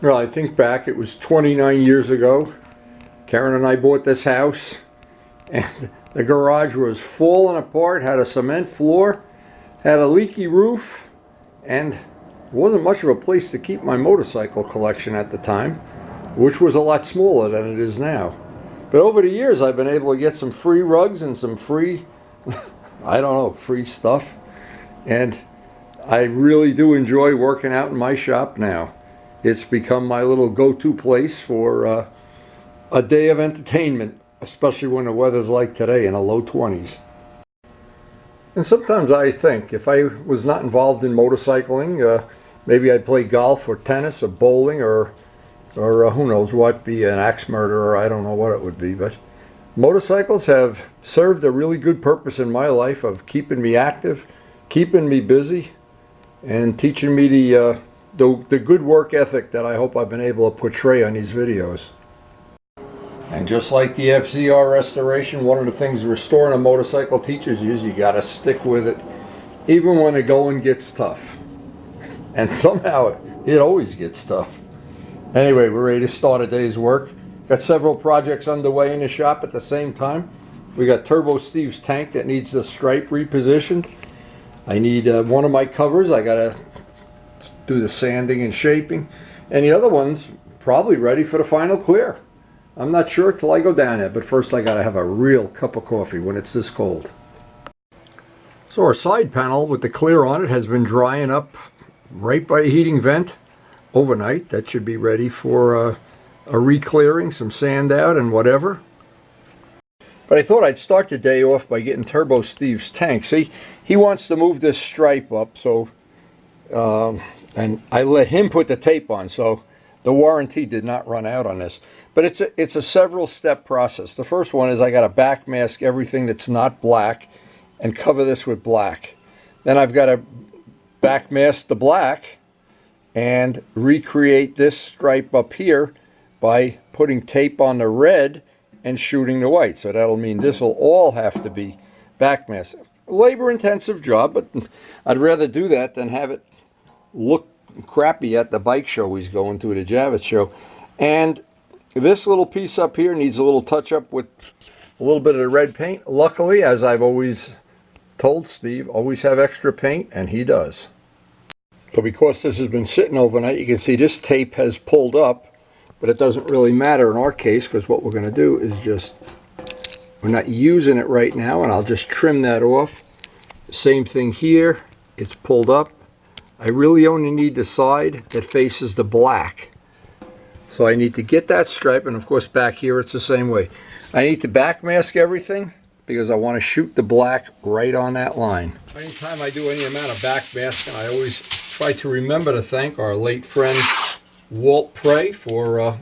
Well, I think back, it was 29 years ago. Karen and I bought this house, and the garage was falling apart, had a cement floor, had a leaky roof, and it wasn't much of a place to keep my motorcycle collection at the time, which was a lot smaller than it is now. But over the years, I've been able to get some free rugs and some free, I don't know, free stuff. And I really do enjoy working out in my shop now. It's become my little go-to place for a day of entertainment, especially when the weather's like today in the low 20s. And sometimes I think if I was not involved in motorcycling, maybe I'd play golf or tennis or bowling or who knows what, be an axe murderer, I don't know what it would be. But motorcycles have served a really good purpose in my life of keeping me active, keeping me busy, and teaching me the good work ethic that I hope I've been able to portray on these videos. And just like the FZR restoration, one of the things restoring a motorcycle teaches you is you got to stick with it even when the going gets tough. And somehow it always gets tough. Anyway, we're ready to start a day's work. Got several projects underway in the shop at the same time. We got Turbo Steve's tank that needs the stripe repositioned. I need one of my covers. I got to do the sanding and shaping. And the other one's probably ready for the final clear. I'm not sure till I go down there, but first I got to have a real cup of coffee when it's this cold. So our side panel with the clear on it has been drying up right by a heating vent overnight. That should be ready for a re-clearing, some sand out and whatever. But I thought I'd start the day off by getting Turbo Steve's tank. See, he wants to move this stripe up, so and I let him put the tape on, so the warranty did not run out on this. But it's a several step process. The first one is I got to back mask everything that's not black and cover this with black. Then I've got to back mask the black and recreate this stripe up here by putting tape on the red and shooting the white. So that'll mean this will all have to be back masked. Labor intensive job, but I'd rather do that than have it look crappy at the bike show he's going to, the Javits show. And this little piece up here needs a little touch up with a little bit of the red paint. Luckily, as I've always told Steve, always have extra paint, and he does. So because this has been sitting overnight, you can see this tape has pulled up, but it doesn't really matter in our case because what we're going to do is just, we're not using it right now, and I'll just trim that off. Same thing here, it's pulled up. I really only need the side that faces the black. So I need to get that stripe, and of course back here it's the same way. I need to back mask everything because I want to shoot the black right on that line. Anytime I do any amount of back masking, I always try to remember to thank our late friend Walt Prey for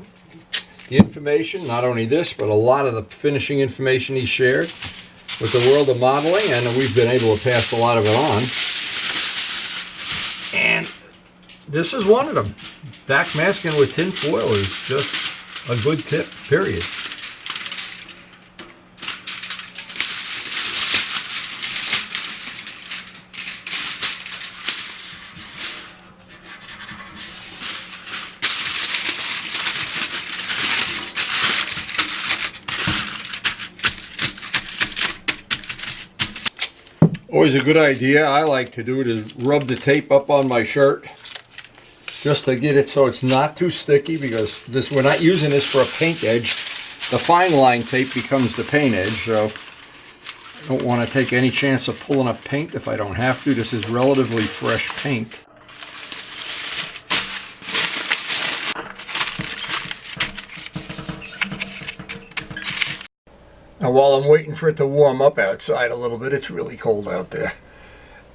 the information. Not only this, but a lot of the finishing information he shared with the world of modeling, and we've been able to pass a lot of it on. And this is one of them. Back masking with tin foil is just a good tip, period. Always a good idea, I like to do it, is rub the tape up on my shirt just to get it so it's not too sticky, because this, we're not using this for a paint edge. The fine line tape becomes the paint edge, so I don't want to take any chance of pulling up paint if I don't have to. This is relatively fresh paint. Now while I'm waiting for it to warm up outside a little bit, it's really cold out there.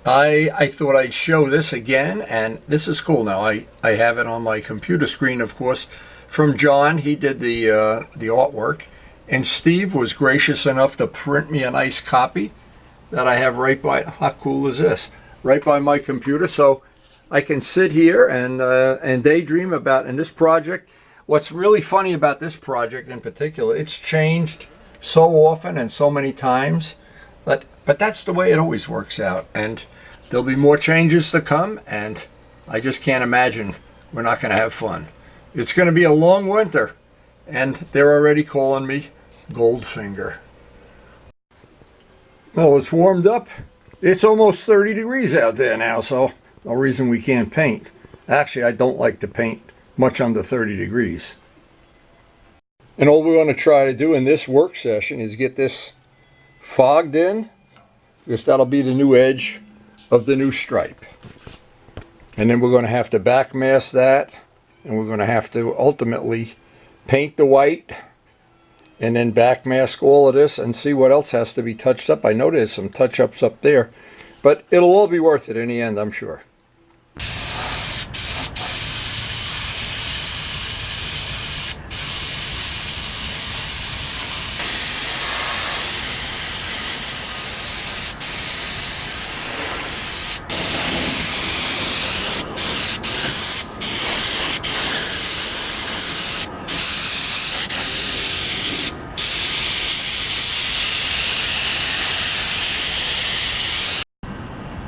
I thought I'd show this again, and this is cool. Now I have it on my computer screen, of course, from John. He did the artwork, and Steve was gracious enough to print me a nice copy that I have right by, how cool is this? Right by my computer, so I can sit here and daydream about in this project. What's really funny about this project in particular, it's changed so often and so many times, but that's the way it always works out, and there'll be more changes to come, and I just can't imagine we're not going to have fun. It's going to be a long winter, and they're already calling me Goldfinger. Well, it's warmed up. It's almost 30 degrees out there now, so no reason we can't paint. Actually, I don't like to paint much under 30 degrees. And all we're going to try to do in this work session is get this fogged in, because that'll be the new edge of the new stripe. And then we're going to have to back mask that, and we're going to have to ultimately paint the white and then back mask all of this and see what else has to be touched up. I know there's some touch-ups up there, but it'll all be worth it in the end, I'm sure.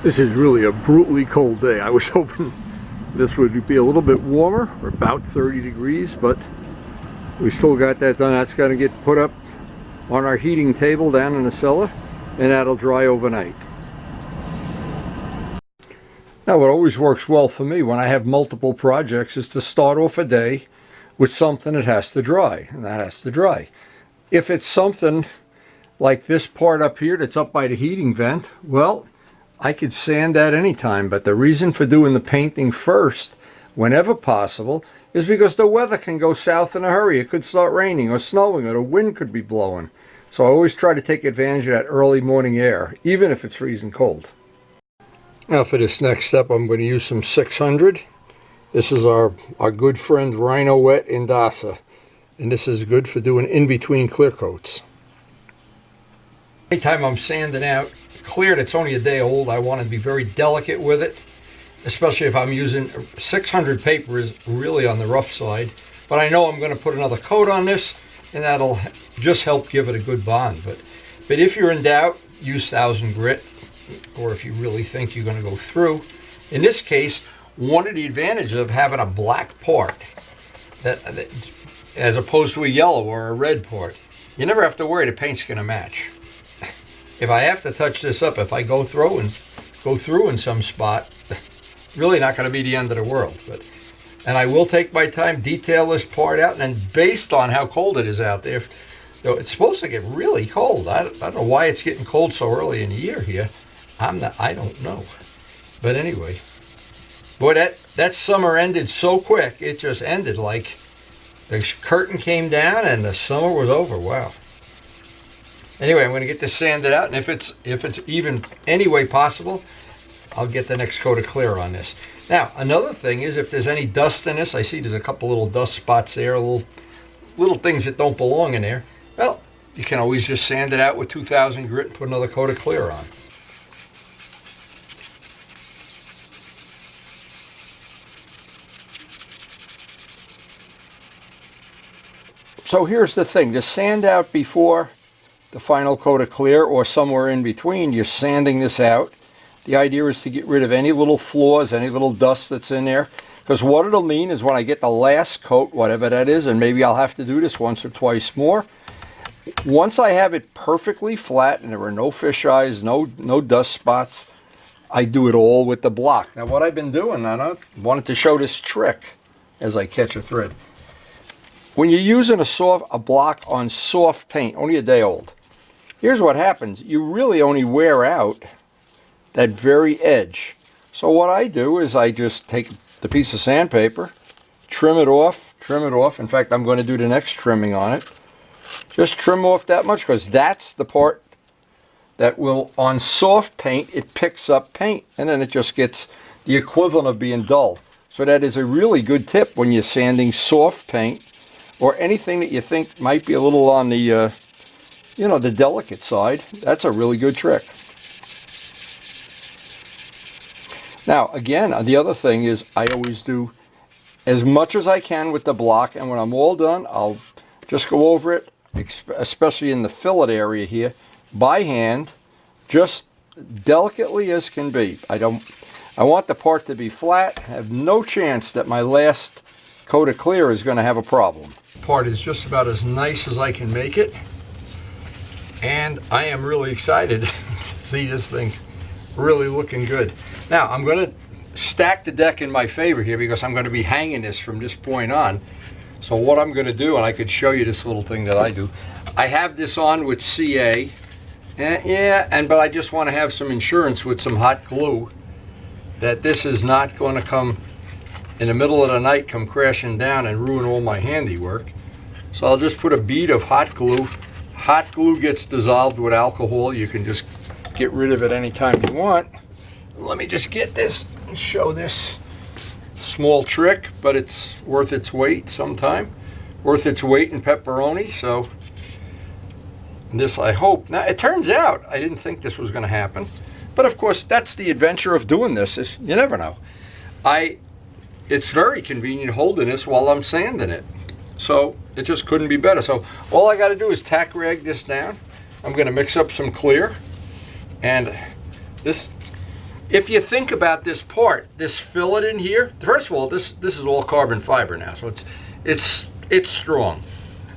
This is really a brutally cold day. I was hoping this would be a little bit warmer, or about 30 degrees, but we still got that done. That's going to get put up on our heating table down in the cellar, and that'll dry overnight. Now, what always works well for me when I have multiple projects is to start off a day with something that has to dry, and that has to dry. If it's something like this part up here that's up by the heating vent, well, I could sand that anytime, but the reason for doing the painting first, whenever possible, is because the weather can go south in a hurry. It could start raining or snowing, or the wind could be blowing. So I always try to take advantage of that early morning air, even if it's freezing cold. Now for this next step, I'm going to use some 600. This is our good friend Rhino Wet Indasa, and this is good for doing in-between clear coats. Anytime I'm sanding out clear that's only a day old, I want to be very delicate with it, especially if I'm using 600 paper is really on the rough side. But I know I'm going to put another coat on this, and that'll just help give it a good bond. But if you're in doubt, use 1000 grit, or if you really think you're going to go through. In this case, one of the advantages of having a black part, that as opposed to a yellow or a red part, you never have to worry the paint's going to match. If I have to touch this up, if I go through in some spot, really not going to be the end of the world. And I will take my time, detail this part out, and then based on how cold it is out there, though it's supposed to get really cold. I don't know why it's getting cold so early in the year here. I don't know. But anyway, boy, that summer ended so quick. It just ended like the curtain came down and the summer was over. Wow. Anyway, I'm going to get this sanded out, and if it's even any way possible, I'll get the next coat of clear on this. Now, another thing is if there's any dust in this, I see there's a couple little dust spots there, little things that don't belong in there. Well, you can always just sand it out with 2000 grit and put another coat of clear on. So here's the thing, to sand out before the final coat of clear or somewhere in between, you're sanding this out. The idea is to get rid of any little flaws, any little dust that's in there, because what it'll mean is when I get the last coat, whatever that is, and maybe I'll have to do this once or twice more, once I have it perfectly flat and there are no fish eyes, no dust spots, I do it all with the block. Now what I've been doing, I wanted to show this trick as I catch a thread. When you're using a block on soft paint, only a day old, here's what happens. You really only wear out that very edge. So what I do is I just take the piece of sandpaper, trim it off. In fact, I'm going to do the next trimming on it. Just trim off that much, because that's the part that will, on soft paint, it picks up paint, and then it just gets the equivalent of being dull. So that is a really good tip when you're sanding soft paint, or anything that you think might be a little on the, the delicate side. That's a really good trick. Now, again, the other thing is I always do as much as I can with the block, and when I'm all done, I'll just go over it, especially in the fillet area here, by hand, just delicately as can be. I want the part to be flat, have no chance that my last coat of clear is going to have a problem. Part is just about as nice as I can make it, and I am really excited to see this thing really looking good. Now I'm going to stack the deck in my favor here because I'm going to be hanging this from this point on. So what I'm going to do, and I could show you this little thing that I do, I have this on with CA, but I just want to have some insurance with some hot glue that this is not going to come in the middle of the night, come crashing down and ruin all my handiwork. So I'll just put a bead of hot glue. Hot glue gets dissolved with alcohol. You can just get rid of it anytime you want. Let me just get this and show this small trick, but it's worth its weight sometime. Worth its weight in pepperoni. So this, I hope. Now it turns out I didn't think this was going to happen, but of course that's the adventure of doing this, is you never know. It's very convenient holding this while I'm sanding it, so it just couldn't be better. So all I got to do is tack rag this down. I'm going to mix up some clear, and this, if you think about this part, this fillet in here, first of all, this is all carbon fiber now, so it's strong.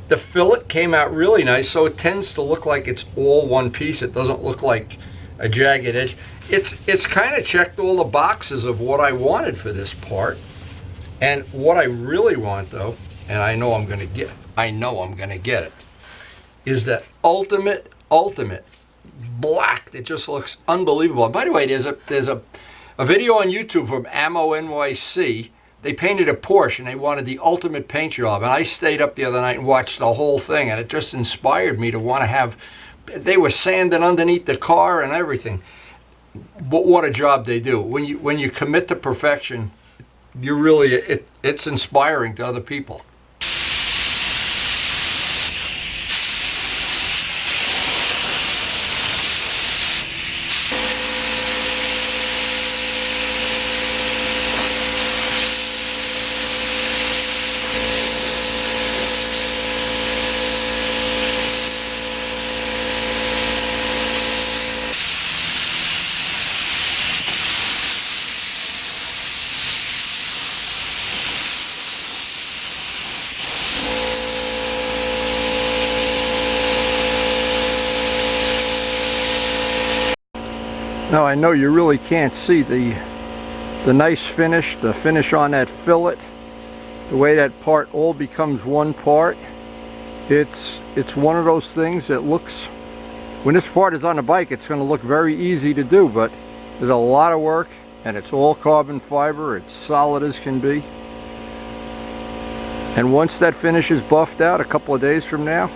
The fillet came out really nice, so it tends to look like it's all one piece. It doesn't look like a jagged edge. It's kind of checked all the boxes of what I wanted for this part. And what I really want, though, and I know I'm going to get it, is that ultimate black that just looks unbelievable. And by the way, there's a video on YouTube from Ammo NYC. They painted a Porsche and they wanted the ultimate paint job. And I stayed up the other night and watched the whole thing, and it just inspired me to want to have. They were sanding underneath the car and everything. But what a job they do. When you commit to perfection, you really, it's inspiring to other people. Now I know you really can't see the nice finish, the finish on that fillet, the way that part all becomes one part. It's one of those things that looks, when this part is on the bike, it's going to look very easy to do, but there's a lot of work, and it's all carbon fiber. It's solid as can be. And once that finish is buffed out a couple of days from now,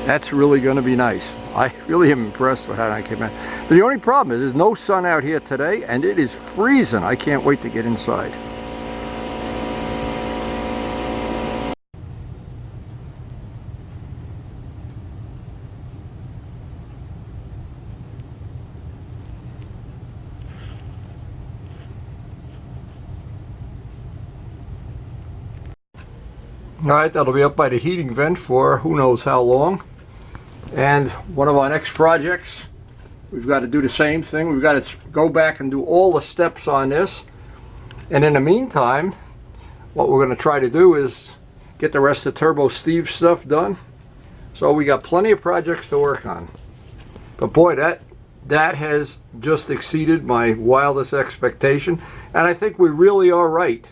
that's really going to be nice. I really am impressed with how that came out. But the only problem is there's no sun out here today, and it is freezing. I can't wait to get inside. Alright, that'll be up by the heating vent for who knows how long. And one of our next projects, we've got to do the same thing. We've got to go back and do all the steps on this. And in the meantime, what we're going to try to do is get the rest of the Turbo STEVES stuff done. So we got plenty of projects to work on. But boy, that has just exceeded my wildest expectation. And I think we really are right.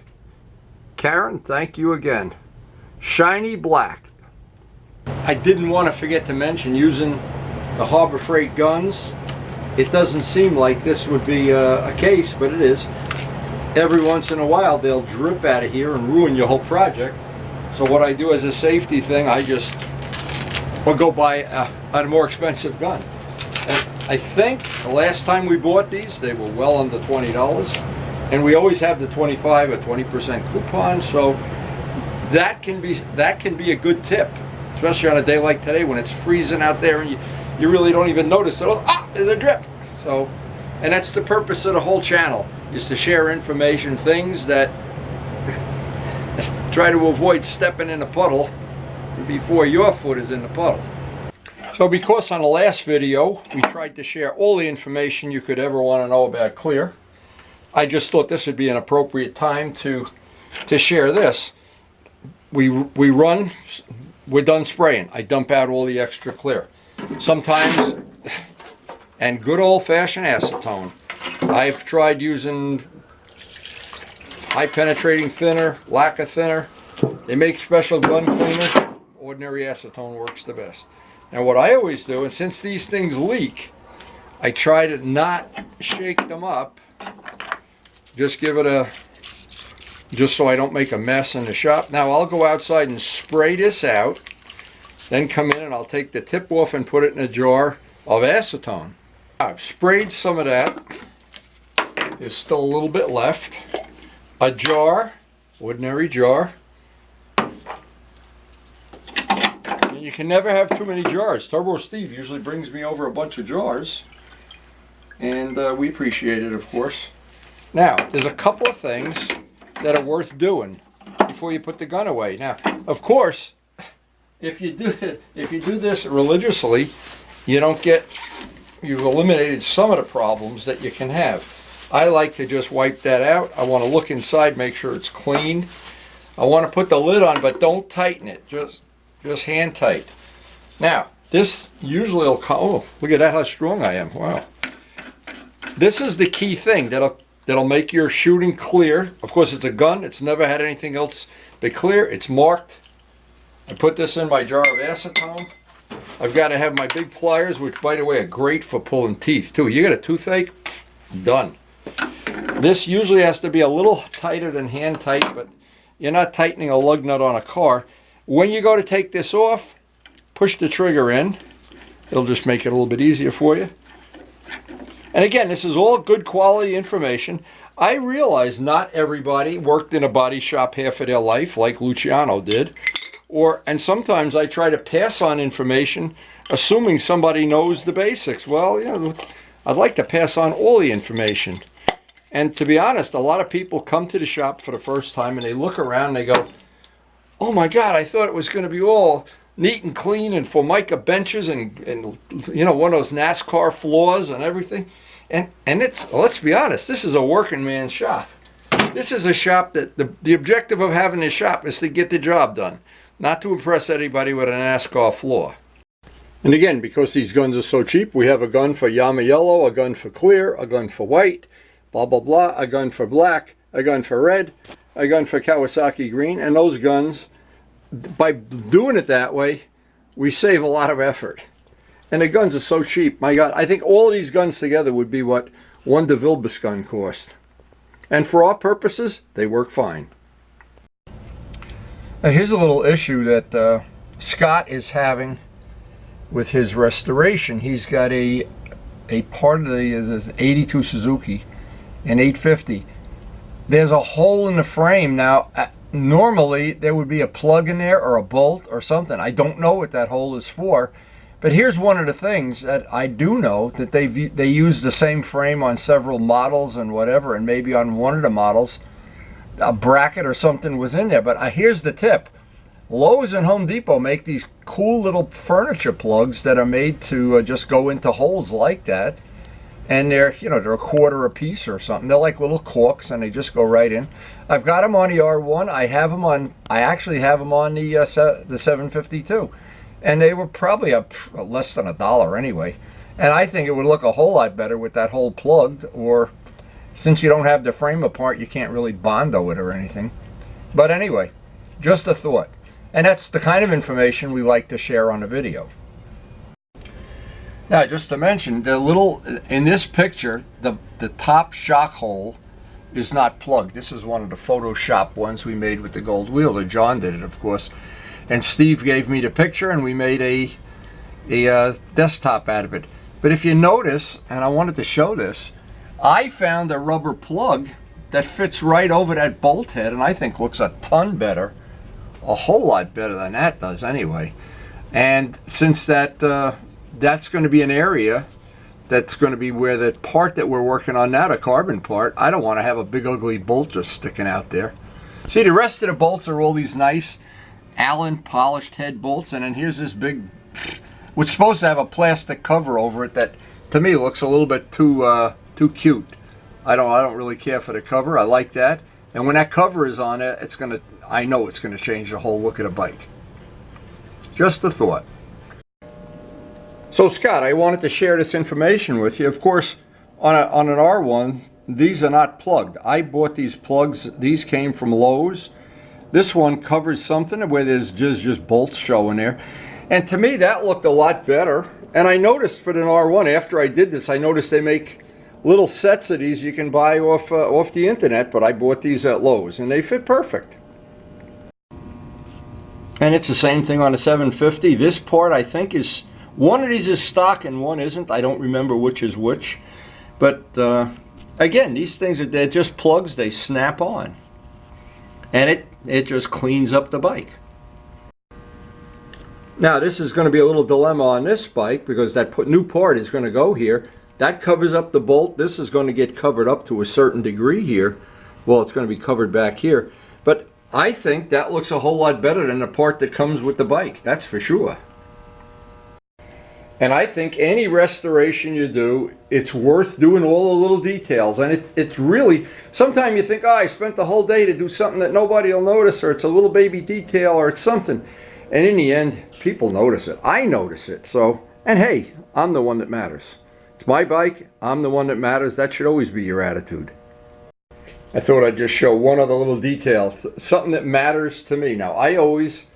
Karen, thank you again. Shiny black. I didn't want to forget to mention using the Harbor Freight guns. It doesn't seem like this would be a case, but it is. Every once in a while they'll drip out of here and ruin your whole project. So what I do as a safety thing, will go buy a more expensive gun. And I think the last time we bought these, they were well under $20. And we always have the 25 or 20% coupon, so that can be a good tip. Especially on a day like today when it's freezing out there and you really don't even notice it. There's a drip. So, and that's the purpose of the whole channel, is to share information, things that try to avoid stepping in a puddle before your foot is in the puddle. So because on the last video we tried to share all the information you could ever want to know about clear, I just thought this would be an appropriate time to to share this. We're done spraying. I dump out all the extra clear. Sometimes, and good old-fashioned acetone. I've tried using high penetrating thinner, lacquer thinner. They make special gun cleaner. Ordinary acetone works the best. Now what I always do, and since these things leak, I try to not shake them up. Just give it just so I don't make a mess in the shop. Now I'll go outside and spray this out, then come in and I'll take the tip off and put it in a jar of acetone. I've sprayed some of that. There's still a little bit left. A jar, ordinary jar. And you can never have too many jars. Turbo Steve usually brings me over a bunch of jars. And we appreciate it, of course. Now, there's a couple of things that are worth doing before you put the gun away. Now, of course, if you do this religiously, you've eliminated some of the problems that you can have. I like to just wipe that out. I want to look inside, make sure it's clean. I want to put the lid on, but don't tighten it. Just hand tight. Now, this usually will come. Oh, look at that! How strong I am! Wow. This is the key thing that'll make your shooting clear. Of course, it's a gun. It's never had anything else but clear. It's marked. I put this in my jar of acetone. I've got to have my big pliers, which, by the way, are great for pulling teeth too. You got a toothache? Done. This usually has to be a little tighter than hand tight, but you're not tightening a lug nut on a car. When you go to take this off, push the trigger in. It'll just make it a little bit easier for you. And again, this is all good quality information. I realize not everybody worked in a body shop half of their life like Luciano did. And sometimes I try to pass on information assuming somebody knows the basics. Well, I'd like to pass on all the information. And to be honest, a lot of people come to the shop for the first time and they look around and they go, oh my God, I thought it was going to be all neat and clean and Formica benches and one of those NASCAR floors and everything. And let's be honest, this is a working man's shop. This is a shop that the objective of having this shop is to get the job done, not to impress anybody with a NASCAR floor. And again, because these guns are so cheap, we have a gun for Yama yellow, a gun for clear, a gun for white, blah, blah, blah, a gun for black, a gun for red, a gun for Kawasaki green, and those guns, by doing it that way, we save a lot of effort. And the guns are so cheap. My God, I think all of these guns together would be what one DeVilbiss gun cost. And for our purposes, they work fine. Now here's a little issue that Scott is having with his restoration. He's got a part of the 82 Suzuki, an 850. There's a hole in the frame. Now, normally there would be a plug in there or a bolt or something. I don't know what that hole is for. But here's one of the things that I do know, that they use the same frame on several models and whatever, and maybe on one of the models a bracket or something was in there. But here's the tip. Lowe's and Home Depot make these cool little furniture plugs that are made to just go into holes like that. And they're a quarter a piece or something. They're like little corks and they just go right in. I've got them on the R1. I actually have them on the 752. And they were probably less than $1 anyway. And I think it would look a whole lot better with that hole plugged, or since you don't have the frame apart, you can't really Bondo it or anything. But anyway, just a thought. And that's the kind of information we like to share on a video. Now, just to mention, in this picture, the top shock hole is not plugged. This is one of the Photoshop ones we made with the gold wheel. Or John did it, of course. And Steve gave me the picture and we made a desktop out of it. But if you notice, and I wanted to show this, I found a rubber plug that fits right over that bolt head and I think looks a ton better, a whole lot better than that does anyway. And since that's going to be an area that's going to be where the part that we're working on now, the carbon part, I don't want to have a big ugly bolt just sticking out there. See, the rest of the bolts are all these nice Allen polished head bolts, and then here's this big, which is supposed to have a plastic cover over it that to me looks a little bit too cute. I don't really care for the cover. I like that. And when that cover is on it, I know it's gonna change the whole look of the bike. Just a thought. So Scott, I wanted to share this information with you. Of course, on an R1, these are not plugged. I bought these plugs. These came from Lowe's. This one covers something where there's just bolts showing there. And to me, that looked a lot better. And I noticed for an R1, after I did this, I noticed they make little sets of these you can buy off the internet, but I bought these at Lowe's, and they fit perfect. And it's the same thing on the 750. This part, I think, is... one of these is stock and one isn't. I don't remember which is which. But again, these things, they're just plugs. They snap on. And it just cleans up the bike. Now this is going to be a little dilemma on this bike because that new part is going to go here. That covers up the bolt. This is going to get covered up to a certain degree here. Well, it's going to be covered back here. But I think that looks a whole lot better than the part that comes with the bike. That's for sure. And I think any restoration you do, it's worth doing all the little details. And it's really, sometimes you think, oh, I spent the whole day to do something that nobody will notice, or it's a little baby detail, or it's something. And in the end, people notice it. I notice it. So, and hey, I'm the one that matters. It's my bike. I'm the one that matters. That should always be your attitude. I thought I'd just show one other little detail, something that matters to me. Now, I always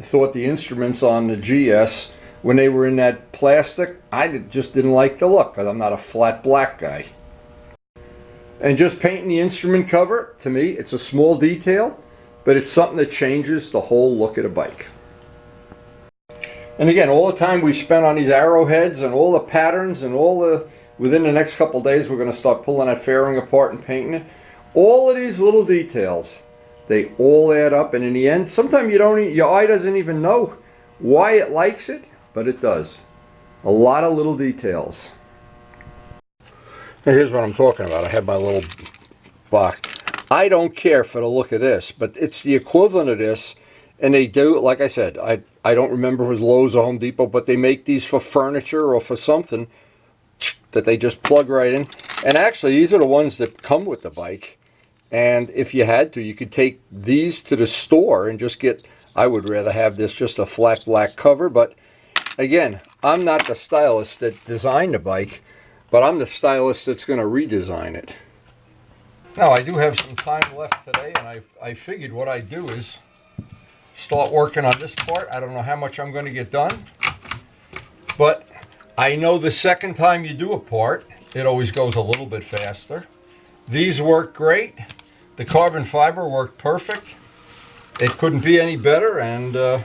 thought the instruments on the GS, when they were in that plastic, I just didn't like the look because I'm not a flat black guy. And just painting the instrument cover, to me, it's a small detail, but it's something that changes the whole look of the bike. And again, all the time we spent on these arrowheads and all the patterns and within the next couple days we're going to start pulling that fairing apart and painting it. All of these little details, they all add up, and in the end, sometimes your eye doesn't even know why it likes it, but it does. A lot of little details. Now here's what I'm talking about. I have my little box. I don't care for the look of this, but it's the equivalent of this, and they do, like I said, I don't remember if it was Lowe's or Home Depot, but they make these for furniture or for something that they just plug right in. And actually, these are the ones that come with the bike. And if you had to, you could take these to the store and just get, I would rather have this just a flat black cover, but again, I'm not the stylist that designed the bike, but I'm the stylist that's going to redesign it. Now, I do have some time left today, and I figured what I'd do is start working on this part. I don't know how much I'm going to get done, but I know the second time you do a part, it always goes a little bit faster. These work great. The carbon fiber worked perfect. It couldn't be any better, and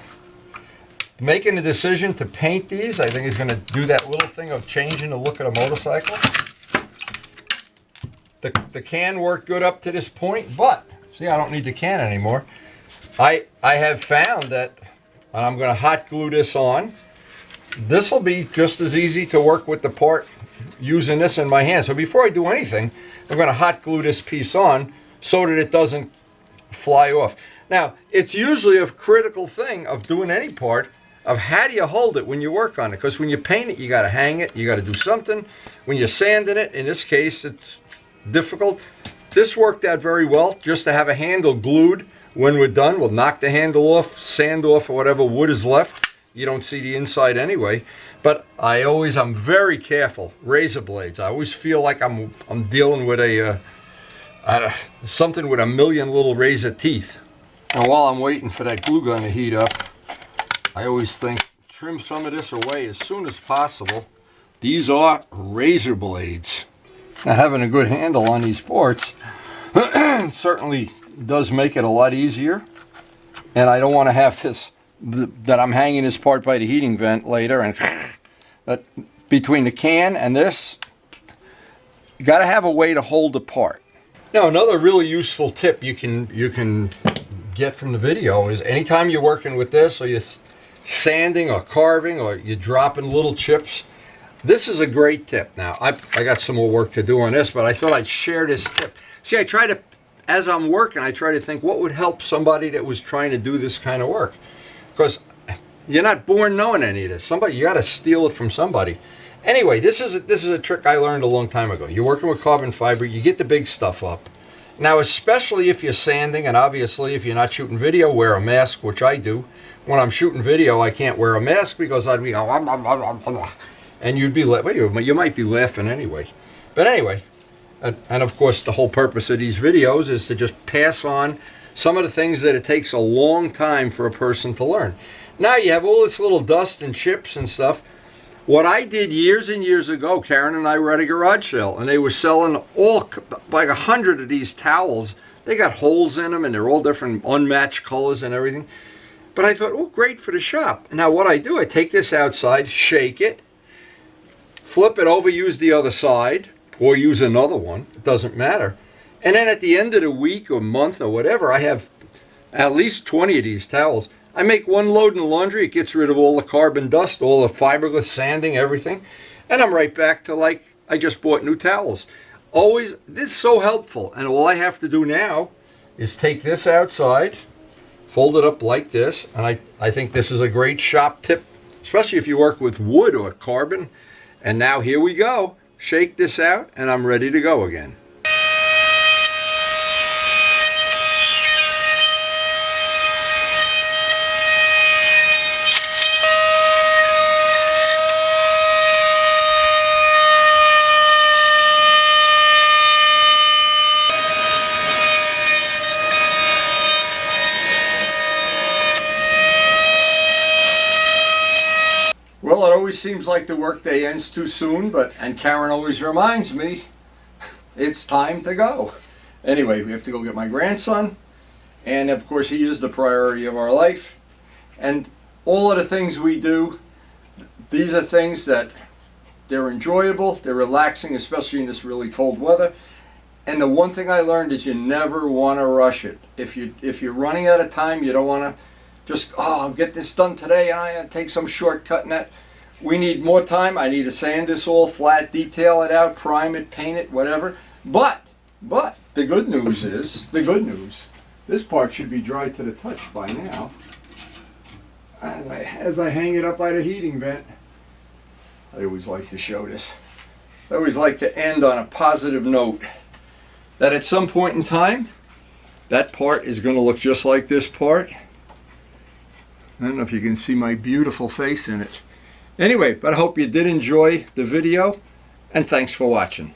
making the decision to paint these, I think, is going to do that little thing of changing the look of the motorcycle. The can worked good up to this point, but see, I don't need the can anymore. I have found that, and I'm going to hot glue this on. This will be just as easy to work with the part using this in my hand. So before I do anything, I'm going to hot glue this piece on so that it doesn't fly off. Now, it's usually a critical thing of doing any part of how do you hold it when you work on it. Because when you paint it, you got to hang it, you got to do something. When you're sanding it, in this case, it's difficult. This worked out very well, just to have a handle glued. When we're done, we'll knock the handle off, sand off, or whatever wood is left. You don't see the inside anyway. But I'm very careful. Razor blades. I always feel like I'm dealing with something with a million little razor teeth. And while I'm waiting for that glue gun to heat up, I always think, trim some of this away as soon as possible. These are razor blades. Now, having a good handle on these parts certainly does make it a lot easier. And I don't want to have this, that I'm hanging this part by the heating vent later, and between the can and this, you got to have a way to hold the part. Now, another really useful tip you can get from the video is anytime you're working with this, or you're sanding or carving, or you're dropping little chips, this is a great tip. Now, I got some more work to do on this, but I thought I'd share this tip. See, as I'm working, I try to think what would help somebody that was trying to do this kind of work. Because you're not born knowing any of this. You got to steal it from somebody. Anyway, this is a trick I learned a long time ago. You're working with carbon fiber, you get the big stuff up. Now, especially if you're sanding, and obviously if you're not shooting video, wear a mask, which I do. When I'm shooting video, I can't wear a mask because I'd be going, and you'd be, well, you might be laughing anyway. But anyway, and of course the whole purpose of these videos is to just pass on some of the things that it takes a long time for a person to learn. Now you have all this little dust and chips and stuff. What I did years and years ago, Karen and I were at a garage sale, and they were selling all like 100 of these towels. They got holes in them, and they're all different unmatched colors and everything. But I thought, oh, great for the shop. Now what I do, I take this outside, shake it, flip it over, use the other side, or use another one. It doesn't matter. And then at the end of the week or month or whatever, I have at least 20 of these towels. I make one load in the laundry. It gets rid of all the carbon dust, all the fiberglass sanding, everything. And I'm right back to like I just bought new towels. Always, this is so helpful. And all I have to do now is take this outside, fold it up like this. And I think this is a great shop tip, especially if you work with wood or carbon. And now here we go. Shake this out and I'm ready to go again. Well, it always seems like the workday ends too soon, and Karen always reminds me, it's time to go. Anyway, we have to go get my grandson, and of course he is the priority of our life. And all of the things we do, these are things that they're enjoyable, they're relaxing, especially in this really cold weather. And the one thing I learned is you never want to rush it. If you're running out of time, you don't want to just, oh, I'll get this done today and I take some shortcut in that. We need more time. I need to sand this all flat, detail it out, prime it, paint it, whatever. But the good news is, this part should be dry to the touch by now. As I hang it up by the heating vent. I always like to show this. I always like to end on a positive note. That at some point in time, that part is going to look just like this part. I don't know if you can see my beautiful face in it. Anyway, but I hope you did enjoy the video, and thanks for watching.